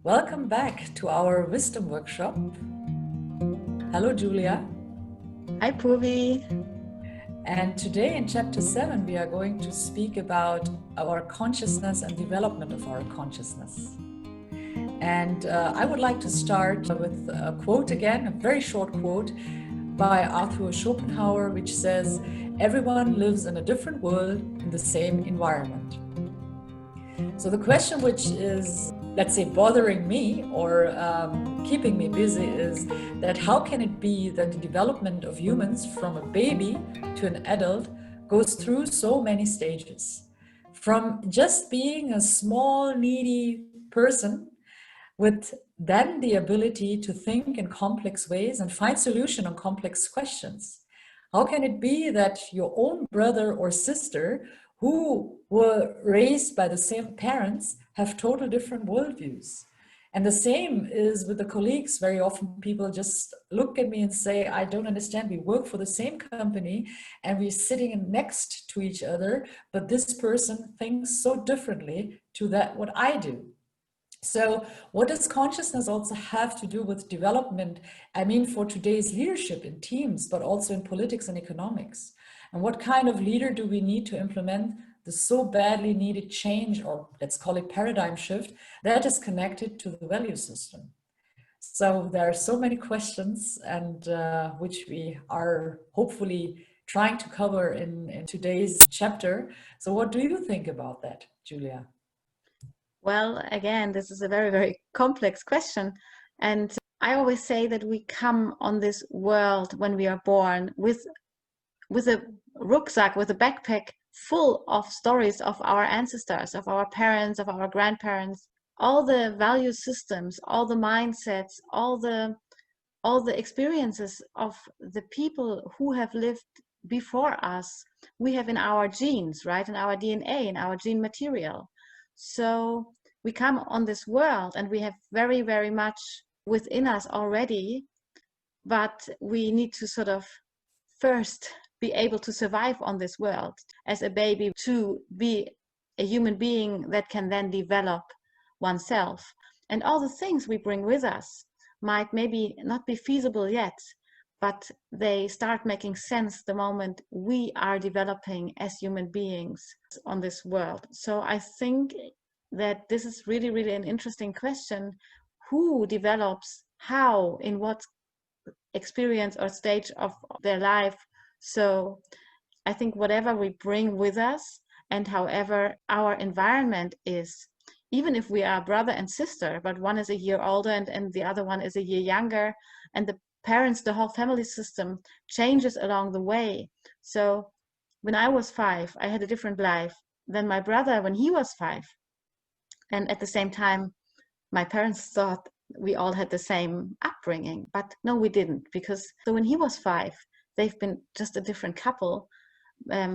Welcome back to our wisdom workshop. Hello, Julia. Hi, Purvi. And today in chapter 7, we are going to speak about our consciousness and development of our consciousness. And I would like to start with a quote again, a very short quote by Arthur Schopenhauer, which says, "Everyone lives in a different world in the same environment." So the question which is, let's say, bothering me or keeping me busy is that how can it be that the development of humans from a baby to an adult goes through so many stages? From just being a small, needy person with then the ability to think in complex ways and find solution on complex questions. How can it be that your own brother or sister who were raised by the same parents have total different worldviews? And the same is with the colleagues. Very often people just look at me and say, I don't understand. We work for the same company and we're sitting next to each other, but this person thinks so differently to that what I do. So what does consciousness also have to do with development? I mean, for today's leadership in teams, but also in politics and economics. And what kind of leader do we need to implement the so badly needed change, or let's call it paradigm shift, that is connected to the value system? So there are so many questions, and which we are hopefully trying to cover in today's chapter. So what do you think about that, Julia? Well, again, this is a very, very complex question. And I always say that we come on this world when we are born with a rucksack, with a backpack full of stories of our ancestors, of our parents, of our grandparents, all the value systems, all the mindsets, all the experiences of the people who have lived before us. We have in our genes, right? In our DNA, in our gene material. So we come on this world and we have very, very much within us already, but we need to sort of first be able to survive on this world as a baby, to be a human being that can then develop oneself. And all the things we bring with us might maybe not be feasible yet, but they start making sense the moment we are developing as human beings on this world. So I think that this is really, really an interesting question. Who develops how, in what experience or stage of their life? So I think whatever we bring with us and however our environment is, even if we are brother and sister, but one is a year older and the other one is a year younger, and the parents, the whole family system changes along the way. So when I was 5, I had a different life than my brother when he was 5. And at the same time, my parents thought we all had the same upbringing, but no, we didn't. Because so when he was 5, they've been just a different couple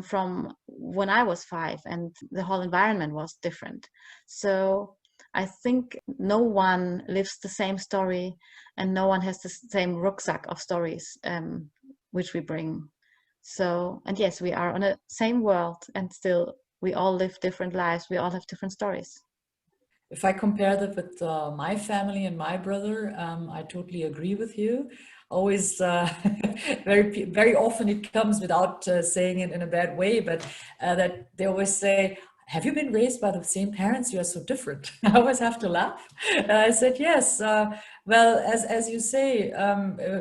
from when I was 5, and the whole environment was different. So I think no one lives the same story, and no one has the same rucksack of stories which we bring. So, and yes, we are on the same world, and still we all live different lives. We all have different stories. If I compare that with my family and my brother, I totally agree with you. Always, very often it comes without saying it in a bad way, but that they always say, have you been raised by the same parents? You are so different. I always have to laugh. I said, yes. Well, as you say,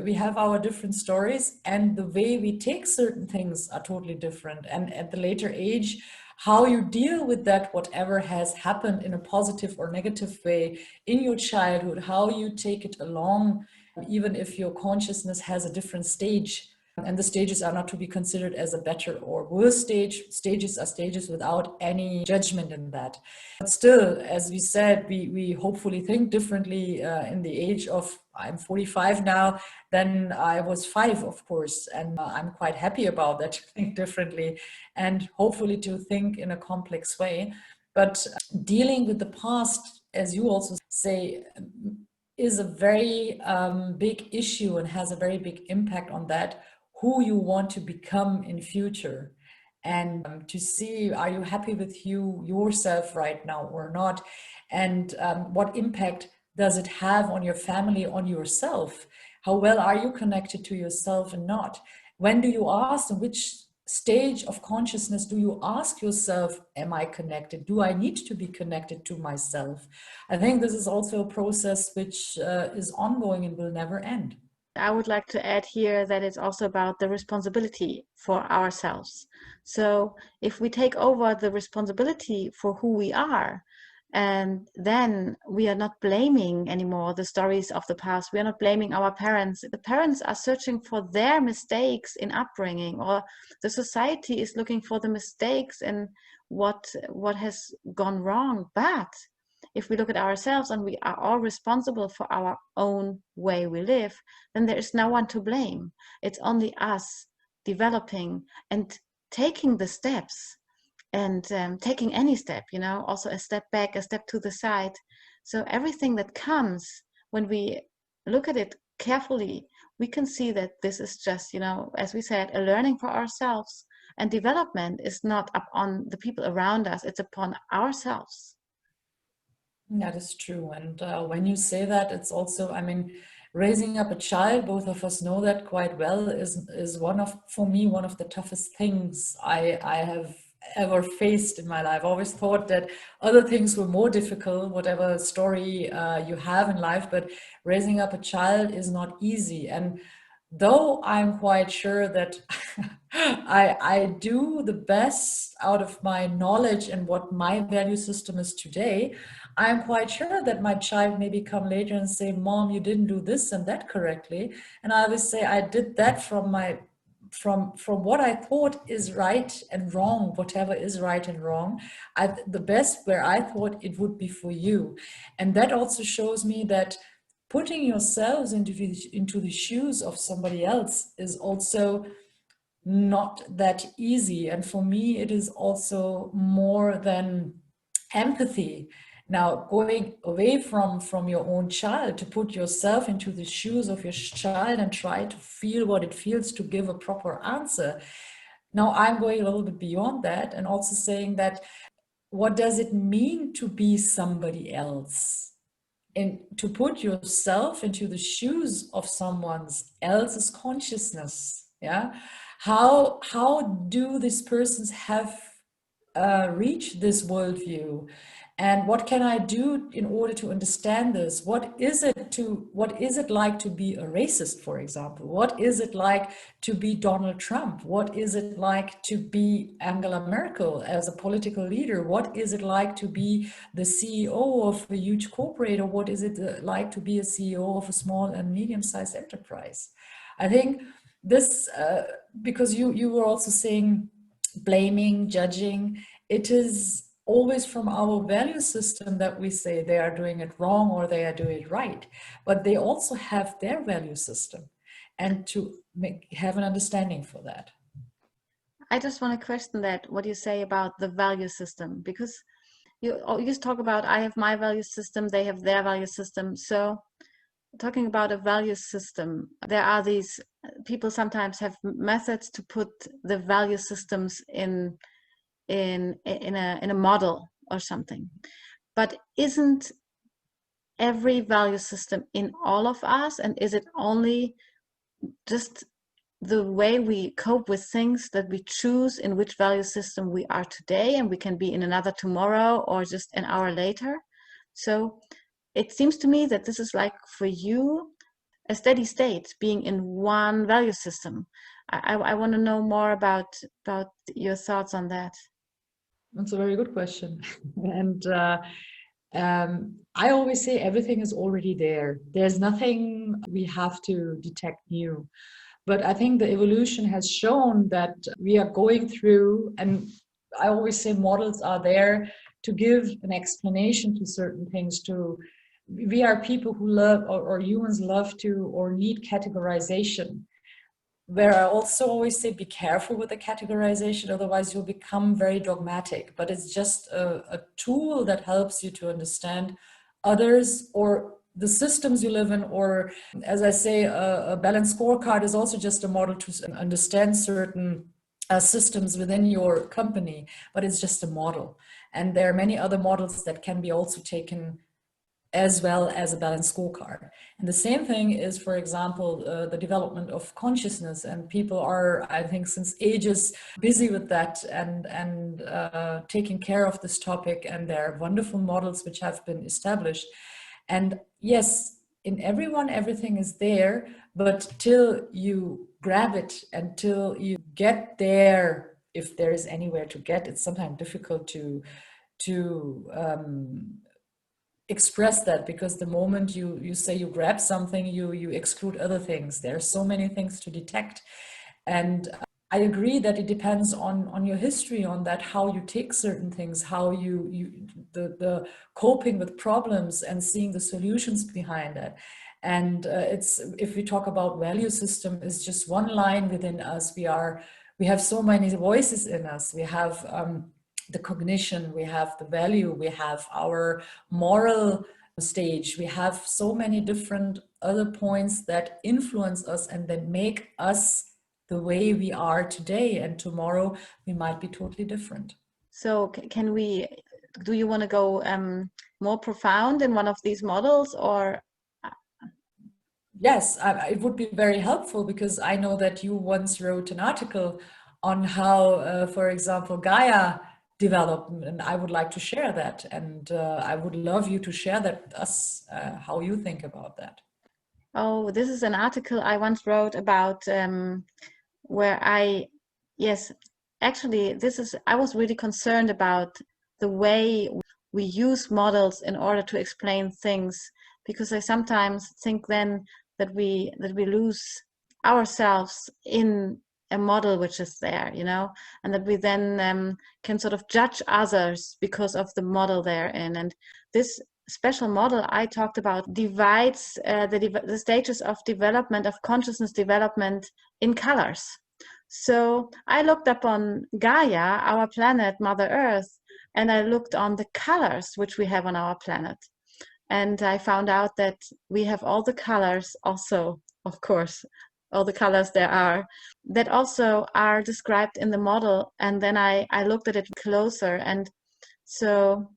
we have our different stories, and the way we take certain things are totally different. And at the later age, how you deal with that, whatever has happened in a positive or negative way in your childhood, how you take it along, even if your consciousness has a different stage. And the stages are not to be considered as a better or worse stage. Stages are stages without any judgment in that. But still, as we said, we hopefully think differently in the age of, I'm 45 now, than I was 5, of course. And I'm quite happy about that, to think differently and hopefully to think in a complex way. But dealing with the past, as you also say, is a very big issue and has a very big impact on that, who you want to become in future, and to see, are you happy with yourself right now or not, and what impact does it have on your family, on yourself? How well are you connected to yourself and not? When do you ask, in which stage of consciousness do you ask yourself, am I connected? Do I need to be connected to myself? I think this is also a process which is ongoing and will never end. I would like to add here that it's also about the responsibility for ourselves. So if we take over the responsibility for who we are, and then we are not blaming anymore the stories of the past. We are not blaming our parents. The parents are searching for their mistakes in upbringing, or the society is looking for the mistakes and what has gone wrong. But if we look at ourselves and we are all responsible for our own way we live, then there is no one to blame. It's only us developing and taking the steps, and taking any step, also a step back, a step to the side. So everything that comes, when we look at it carefully, we can see that this is just, as we said, a learning for ourselves. And development is not upon the people around us, it's upon ourselves. That is true. And when you say that, it's also, I mean, raising up a child, both of us know that quite well, is for me, one of the toughest things I have ever faced in my life. I always thought that other things were more difficult, whatever story you have in life, but raising up a child is not easy. And though I'm quite sure that I do the best out of my knowledge and what my value system is today, I'm quite sure that my child maybe come later and say, Mom, you didn't do this and that correctly. And I always say, I did that from what I thought is right and wrong, whatever is right and wrong, the best where I thought it would be for you. And that also shows me that putting yourselves into the shoes of somebody else is also not that easy. And for me, it is also more than empathy. Now, going away from your own child, to put yourself into the shoes of your child and try to feel what it feels to give a proper answer. Now, I'm going a little bit beyond that and also saying that, what does it mean to be somebody else? And to put yourself into the shoes of someone else's consciousness. Yeah. How do these persons have reached this worldview? And what can I do in order to understand this? What is it like to be a racist, for example? What is it like to be Donald Trump? What is it like to be Angela Merkel as a political leader? What is it like to be the CEO of a huge corporate? Or what is it like to be a CEO of a small and medium-sized enterprise? I think this, because you were also saying blaming, judging, it is always from our value system that we say they are doing it wrong or they are doing it right, but they also have their value system, and to have an understanding for that. I just want to question that, what you say about the value system, because you always talk about, I have my value system, they have their value system. So talking about a value system, there are these people sometimes have methods to put the value systems in a model or something. But isn't every value system in all of us? And is it only just the way we cope with things that we choose in which value system we are today, and we can be in another tomorrow or just an hour later? So it seems to me that this is like, for you, a steady state, being in one value system. I want to know more about your thoughts on that. That's a very good question. And I always say everything is already there. There's nothing we have to detect new. But I think the evolution has shown that we are going through, and I always say models are there to give an explanation to certain things. We are people who love, or humans love to or need categorization. Where I also always say, be careful with the categorization, otherwise you'll become very dogmatic. But it's just a tool that helps you to understand others or the systems you live in, or as I say, a balanced scorecard is also just a model to understand certain systems within your company, but it's just a model. And there are many other models that can be also taken as well as a balanced scorecard. And the same thing is, for example, the development of consciousness, and people are, I think, since ages busy with that and taking care of this topic, and there are wonderful models which have been established. And yes, in everyone, everything is there, but till you grab it, until you get there, if there is anywhere to get, it's sometimes difficult to express that, because the moment you say you grab something, you exclude other things. There are so many things to detect. And I agree that it depends on your history, on that, how you take certain things, how the coping with problems and seeing the solutions behind it. And it's, if we talk about value system, is just one line within us. We have so many voices in us. We have the cognition, we have the value, we have our moral stage, we have so many different other points that influence us and that make us the way we are today, and tomorrow we might be totally different. So do you want to go more profound in one of these models, or? Yes, it would be very helpful, because I know that you once wrote an article on how, for example, Gaia developed, and I would like to share that. And I would love you to share that with us, how you think about that. Oh, this is an article I once wrote about where yes, actually, I was really concerned about the way we use models in order to explain things, because I sometimes think then that we lose ourselves in a model which is there, and that we then can sort of judge others because of the model they're in. And this special model I talked about divides the stages of development, of consciousness development, in colors. So I looked up on Gaia, our planet, Mother Earth, and I looked on the colors which we have on our planet. And I found out that we have all the colors also, of course, all the colors there are, that also are described in the model. And then I looked at it closer. And so,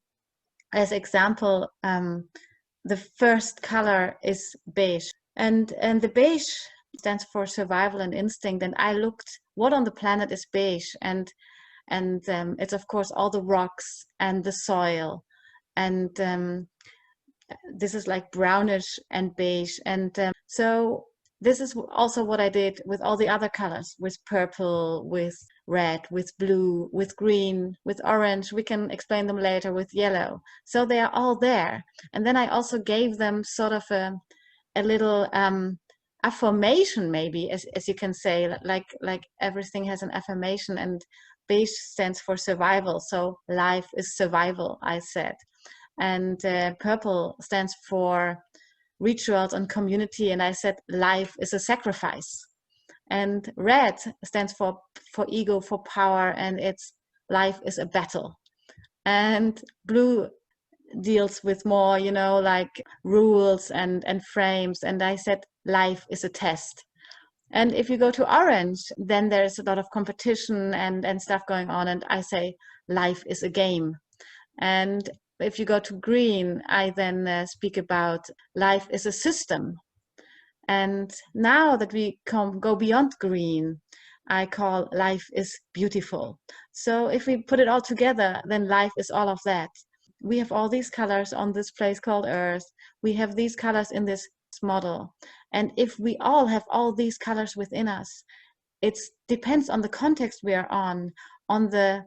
as example, the first color is beige. And the beige stands for survival and instinct. And I looked what on the planet is beige. And it's, of course, all the rocks and the soil. And this is like brownish and beige. And so this is also what I did with all the other colors, with purple, with red, with blue, with green, with orange. We can explain them later, with yellow. So they are all there. And then I also gave them sort of a little affirmation, maybe, as you can say, like everything has an affirmation. And beige stands for survival. So life is survival, I said. And purple stands for rituals and community, and I said life is a sacrifice. And red stands for ego, for power, and it's life is a battle. And blue deals with more, like rules and frames, and I said life is a test. And if you go to orange, then there's a lot of competition and stuff going on, and I say life is a game. And if you go to green, I then speak about life is a system. And now that we go beyond green, I call life is beautiful. So if we put it all together, then life is all of that. We have all these colors on this place called Earth. We have these colors in this model. And if we all have all these colors within us, it depends on the context we are on the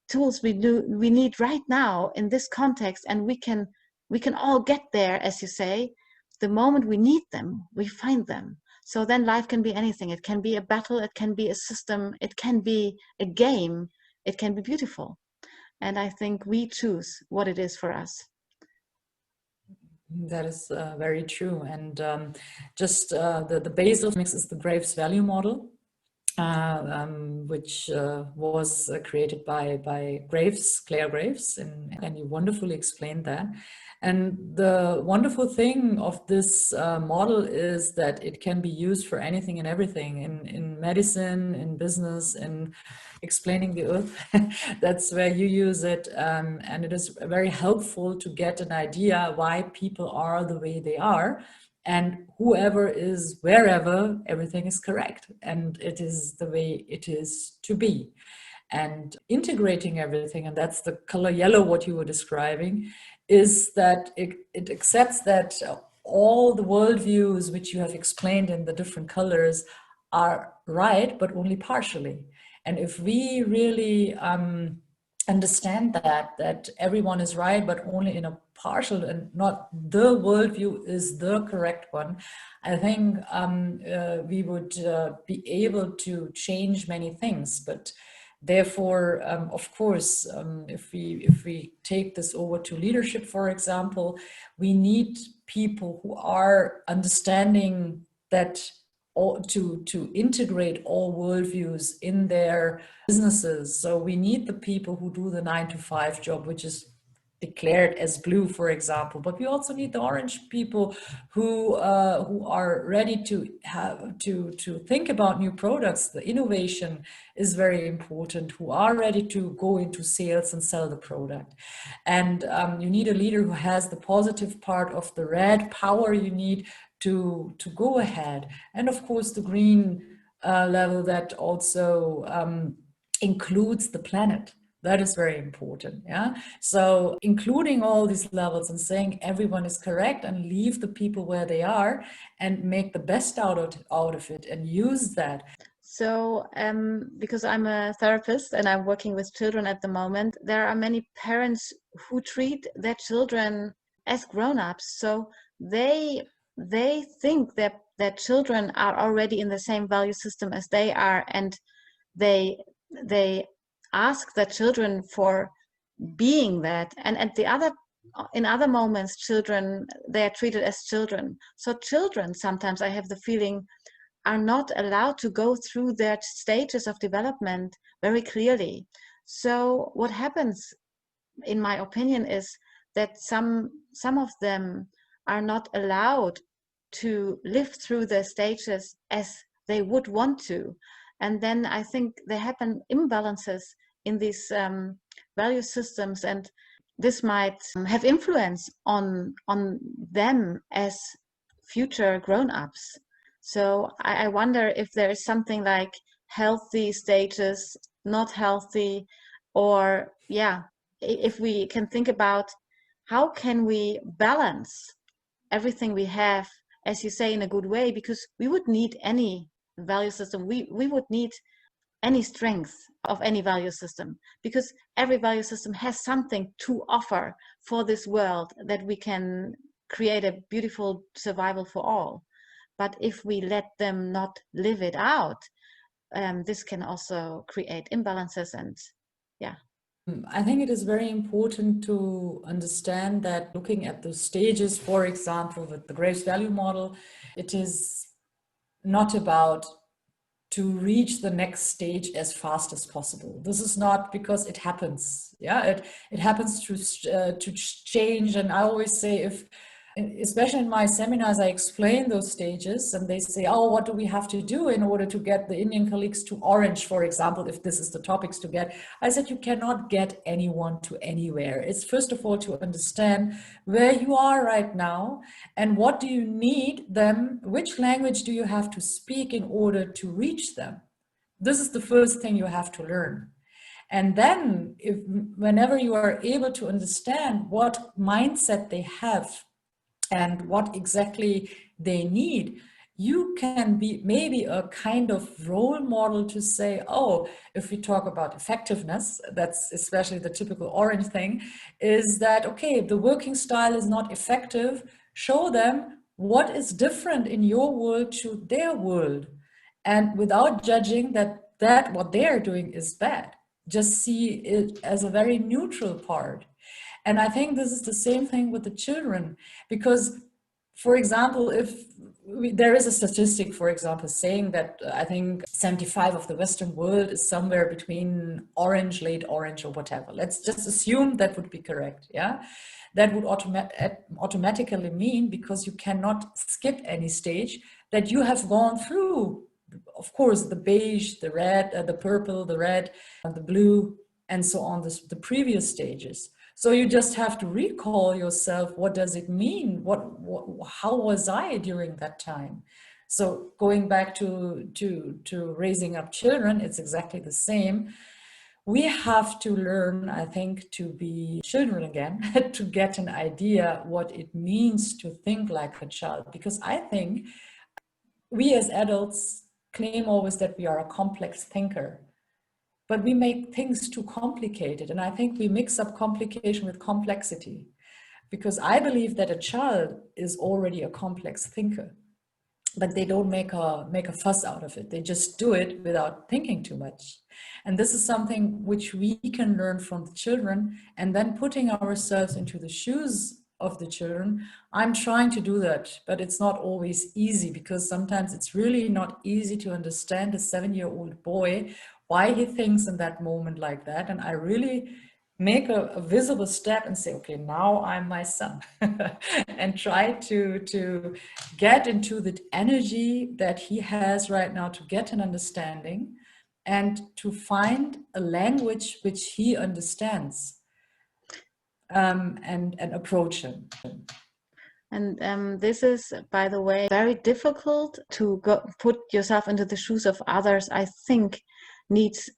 tools we need right now in this context, and we can all get there, as you say, the moment we need them, we find them. So then life can be anything. It can be a battle, it can be a system, it can be a game, it can be beautiful. And I think we choose what it is for us. That is very true. And just the base of mix is the Graves value model, which was created by Graves, Claire Graves, and you wonderfully explained that. And the wonderful thing of this model is that it can be used for anything and everything, in medicine, in business, in explaining the earth. That's where you use it. And it is very helpful to get an idea why people are the way they are. And whoever is wherever, everything is correct. And it is the way it is to be. And integrating everything, and that's the color yellow, what you were describing, is that it accepts that all the worldviews which you have explained in the different colors are right, but only partially. And if we really understand that everyone is right, but only in a partial, and not the worldview is the correct one, I think we would be able to change many things. But therefore, of course, if we take this over to leadership, for example, we need people who are understanding that, or to integrate all worldviews in their businesses. So we need the people who do the 9 to 5 job, which is declared as blue, for example. But we also need the orange people who are ready to have to think about new products. The innovation is very important. Who are ready to go into sales and sell the product. And you need a leader who has the positive part of the red power you need to go ahead. And of course, the green level that also includes the planet. That is very important. Yeah. So including all these levels and saying everyone is correct, and leave the people where they are and make the best out of it and use that. So, because I'm a therapist and I'm working with children at the moment, there are many parents who treat their children as grown-ups. So they think that their children are already in the same value system as they are, and they ask their children for being that. And at the other, in other moments, children, they are treated as children. So children, sometimes I have the feeling, are not allowed to go through their stages of development very clearly. So what happens, in my opinion, is that some of them are not allowed to live through the stages as they would want to. And then I think there happen imbalances in these value systems, and this might have influence on them as future grown-ups. So I wonder if there is something like healthy stages, not healthy, or yeah, if we can think about how can we balance everything we have, as you say, in a good way, because we would need any value system. We would need any strength of any value system, because every value system has something to offer for this world, that we can create a beautiful survival for all. But if we let them not live it out, this can also create imbalances. And yeah. I think it is very important to understand that looking at the stages, for example, with the Grace Value Model, it is not about to reach the next stage as fast as possible. This is not because it happens. Yeah, it happens to change. And I always say, if, especially in my seminars, I explain those stages, and they say, oh, what do we have to do in order to get the Indian colleagues to orange, for example, if this is the topics to get. I said, you cannot get anyone to anywhere. It's first of all to understand where you are right now, and what do you need them, which language do you have to speak in order to reach them. This is the first thing you have to learn. And then whenever you are able to understand what mindset they have and what exactly they need, you can be maybe a kind of role model to say, oh, if we talk about effectiveness, that's especially the typical orange thing, is that, okay, the working style is not effective. Show them what is different in your world to their world. And without judging that what they're doing is bad, just see it as a very neutral part. And I think this is the same thing with the children, because, for example, if there is a statistic, for example, saying that I think 75 of the Western world is somewhere between orange, late orange, or whatever. Let's just assume that would be correct. Yeah, that would automatically mean, because you cannot skip any stage, that you have gone through, of course, the beige, the red, the purple, the red, the blue, and so on, the previous stages. So you just have to recall yourself, what does it mean? How was I during that time? So going back to raising up children, it's exactly the same. We have to learn, I think, to be children again, to get an idea what it means to think like a child. Because I think we as adults claim always that we are a complex thinker, but we make things too complicated. And I think we mix up complication with complexity, because I believe that a child is already a complex thinker, but they don't make a fuss out of it. They just do it without thinking too much. And this is something which we can learn from the children, and then putting ourselves into the shoes of the children. I'm trying to do that, but it's not always easy, because sometimes it's really not easy to understand a 7-year-old boy, why he thinks in that moment like that. And I really make a visible step and say, okay, now I'm my son, and try to get into the energy that he has right now, to get an understanding and to find a language which he understands, and approach him. And this is, by the way, very difficult to put yourself into the shoes of others. I think needs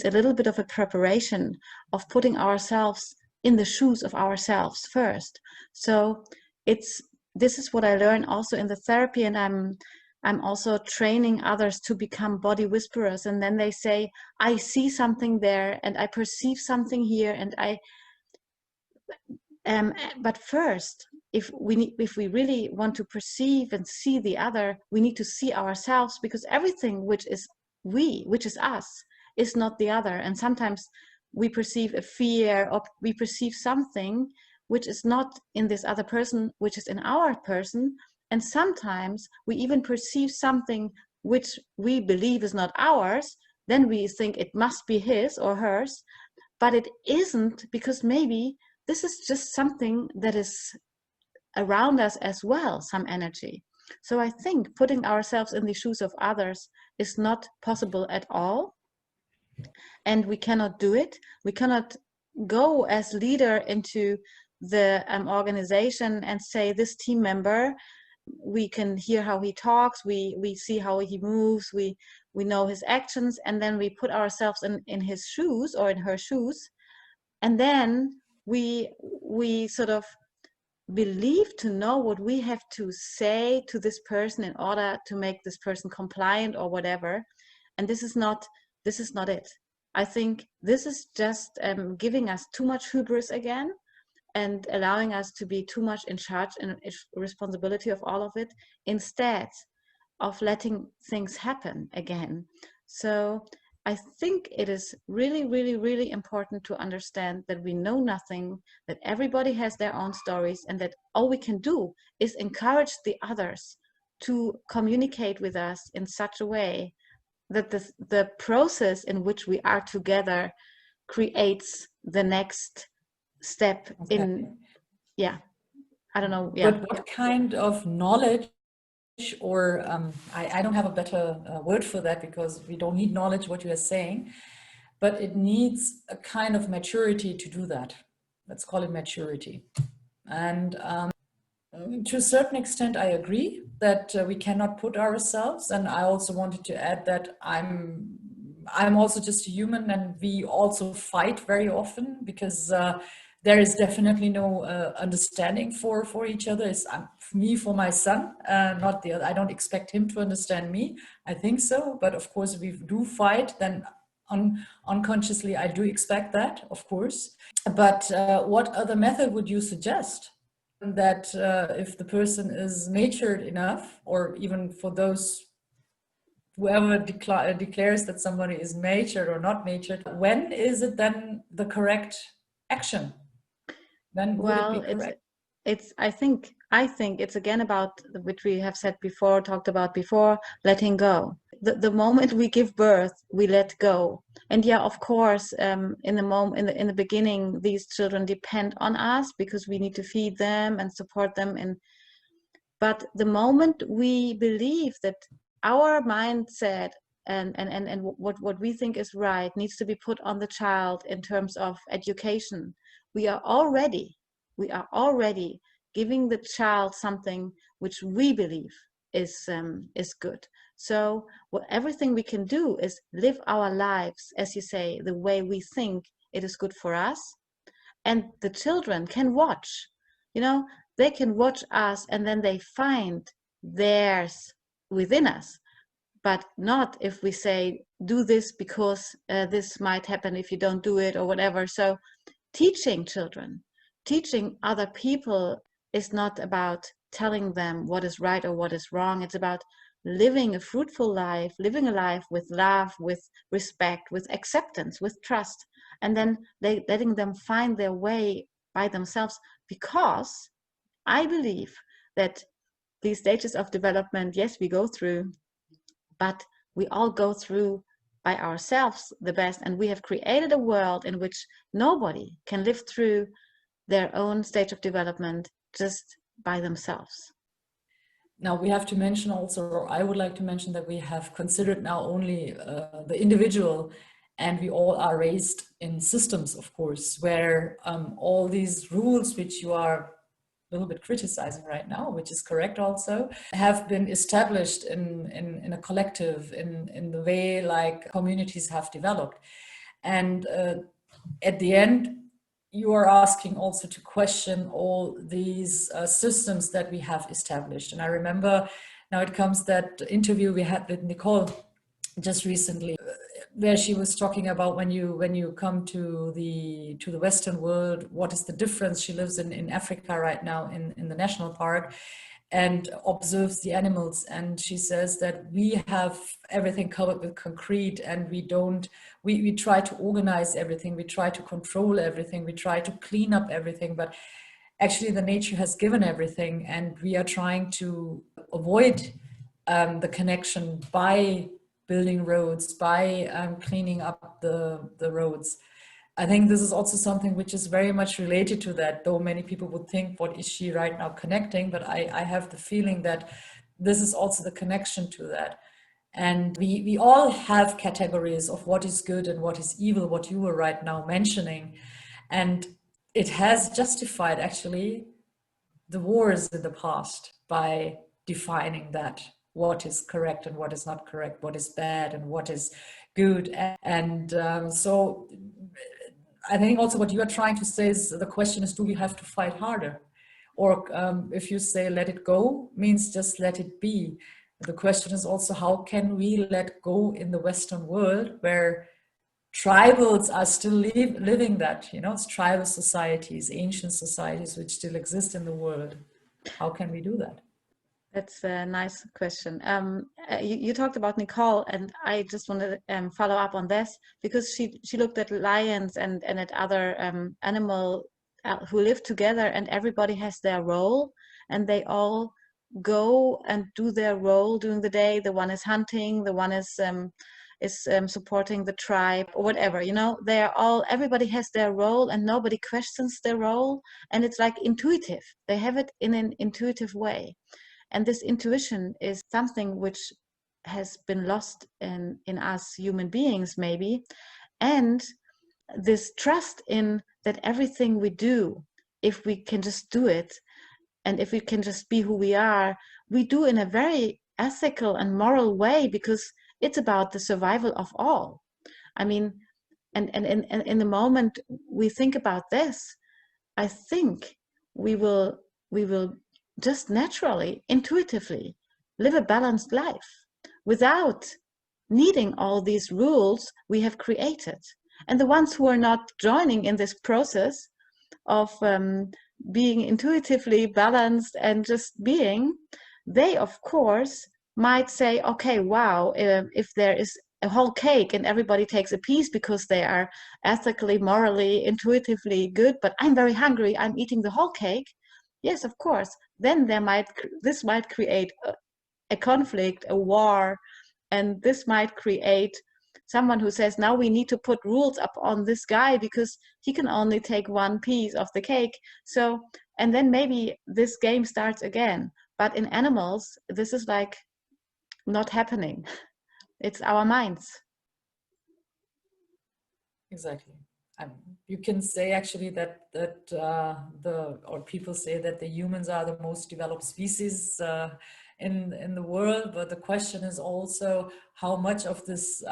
a little bit of a preparation of putting ourselves in the shoes of ourselves first. So this is what I learned also in the therapy, and I'm also training others to become body whisperers. And then they say, I see something there, and I perceive something here, and but first, if we really want to perceive and see the other, we need to see ourselves, because everything which is us, is not the other. And sometimes we perceive a fear, or we perceive something which is not in this other person, which is in our person. And sometimes we even perceive something which we believe is not ours. Then we think it must be his or hers, but it isn't, because maybe this is just something that is around us as well, some energy. So I think putting ourselves in the shoes of others is not possible at all. And we cannot do it. We cannot go as leader into the organization and say, this team member, we can hear how he talks, we see how he moves, we know his actions, and then we put ourselves in his shoes or in her shoes, and then we sort of believe to know what we have to say to this person in order to make this person compliant or whatever. And this is not it. I think this is just giving us too much hubris again, and allowing us to be too much in charge and responsibility of all of it, instead of letting things happen again. So I think it is really, really, really important to understand that we know nothing, that everybody has their own stories, and that all we can do is encourage the others to communicate with us in such a way that the process in which we are together creates the next step. Exactly. I don't know. But what kind of knowledge, or I don't have a better word for that, because we don't need knowledge, what you are saying, but it needs a kind of maturity to do that. Let's call it maturity. And to a certain extent, I agree that we cannot put ourselves. And I also wanted to add that I'm also just a human, and we also fight very often, because there is definitely no understanding for each other. It's me for my son, not the other. I don't expect him to understand me. I think so, but of course, if we do fight, then unconsciously I do expect that, of course. But what other method would you suggest? That if the person is matured enough, or even for those whoever declares that somebody is matured or not matured, when is it then the correct action? Then would it be correct? I think I think it's again about, which we have said before, talked about before, letting go. The moment we give birth, we let go. And yeah, of course, in the moment, in the beginning, these children depend on us because we need to feed them and support them. But the moment we believe that our mindset and what we think is right needs to be put on the child in terms of education, we are already giving the child something which we believe is good. So everything we can do is live our lives, as you say, the way we think it is good for us, and the children can watch. You know, they can watch us, and then they find theirs within us. But not if we say, do this because this might happen if you don't do it or whatever. So teaching children, teaching other people is not about telling them what is right or what is wrong. It's about living a fruitful life, living a life with love, with respect, with acceptance, with trust, and then letting them find their way by themselves. Because I believe that these stages of development, yes, we go through, but we all go through by ourselves the best, and we have created a world in which nobody can live through their own stage of development just by themselves. Now we have to mention also, or I would like to mention, that we have considered now only the individual, and we all are raised in systems, of course, where all these rules which you are a little bit criticizing right now, which is correct also, have been established in a collective, in the way like communities have developed. And at the end, you are asking also to question all these systems that we have established. And I remember now it comes that interview we had with Nicole just recently, where she was talking about when you come to the Western world, what is the difference? She lives in Africa right now in the national park and observes the animals, and she says that we have everything covered with concrete, and we try to organize everything, we try to control everything, we try to clean up everything, but actually the nature has given everything, and we are trying to avoid the connection by building roads, by cleaning up the roads. I think this is also something which is very much related to that, though many people would think, what is she right now connecting? But I have the feeling that this is also the connection to that. And we all have categories of what is good and what is evil, what you were right now mentioning. And it has justified actually the wars in the past by defining that, what is correct and what is not correct, what is bad and what is good. And so I think also what you are trying to say is, the question is, do we have to fight harder? Or if you say let it go, means just let it be. The question is also, how can we let go in the Western world where tribals are still living that, you know, it's tribal societies, ancient societies which still exist in the world. How can we do that? That's a nice question. You talked about Nicole, and I just want to follow up on this, because she looked at lions and at other animal who live together, and everybody has their role, and they all go and do their role during the day. The one is hunting, the one is supporting the tribe or whatever. You know, they are all, everybody has their role, and nobody questions their role, and it's like intuitive. They have it in an intuitive way. And this intuition is something which has been lost in us human beings, maybe. And this trust in that everything we do, if we can just do it, and if we can just be who we do in a very ethical and moral way, because it's about the survival of all. I mean, and in the moment we think about this, I think we will just naturally, intuitively live a balanced life without needing all these rules we have created. And the ones who are not joining in this process of being intuitively balanced and just being, they of course might say, okay, wow, if there is a whole cake and everybody takes a piece because they are ethically, morally, intuitively good, but I'm very hungry, I'm eating the whole cake. Yes, of course, then this might create a conflict, a war, and this might create someone who says, now we need to put rules up on this guy because he can only take one piece of the cake. So, and then maybe this game starts again. But in animals, this is like not happening. It's our minds. Exactly. You can say actually that people say that the humans are the most developed species in the world, but the question is also how much of this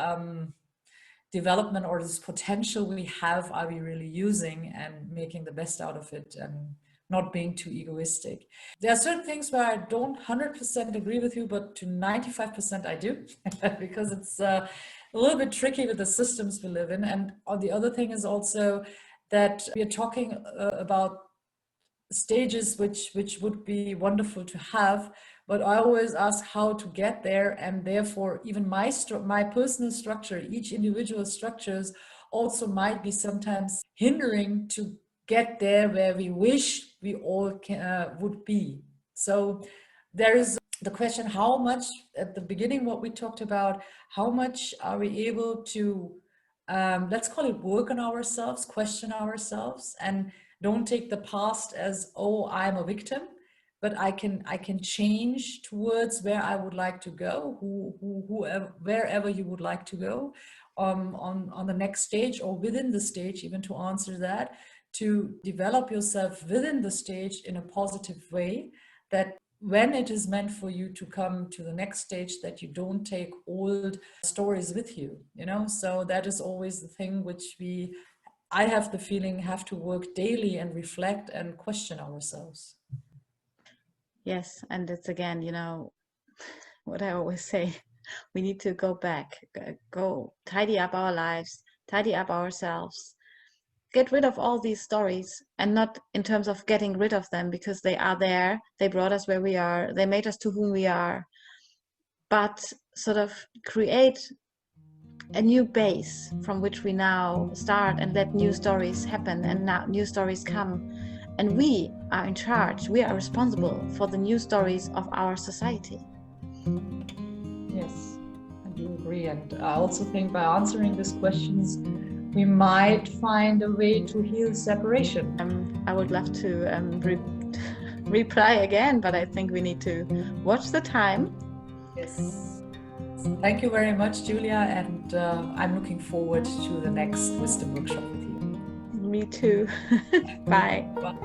development or this potential we have are we really using and making the best out of it and not being too egoistic. There are certain things where I don't 100% agree with you, but to 95% I do, because it's a little bit tricky with the systems we live in. And the other thing is also that we are talking about stages which would be wonderful to have, but I always ask how to get there, and therefore even my personal structure, each individual structures also might be sometimes hindering to get there where we wish we all would be. So there is the question, how much at the beginning, what we talked about, how much are we able to let's call it work on ourselves, question ourselves, and don't take the past as, oh, I'm a victim, but I can change towards where I would like to go, whoever, wherever you would like to go on the next stage or within the stage, even to answer that, to develop yourself within the stage in a positive way, that when it is meant for you to come to the next stage, that you don't take old stories with you, so that is always the thing which I have the feeling have to work daily and reflect and question ourselves. Yes, and it's again, what I always say, we need to go back, go tidy up our lives, tidy up ourselves, get rid of all these stories, and not in terms of getting rid of them because they are there, they brought us where we are, they made us to whom we are, but sort of create a new base from which we now start and let new stories happen, and now new stories come. And we are in charge, we are responsible for the new stories of our society. Yes, I do agree. And I also think by answering these questions, we might find a way to heal separation. I would love to reply again, but I think we need to watch the time. Yes. Thank you very much, Julia. And I'm looking forward to the next wisdom workshop with you. Me too. Bye. Bye.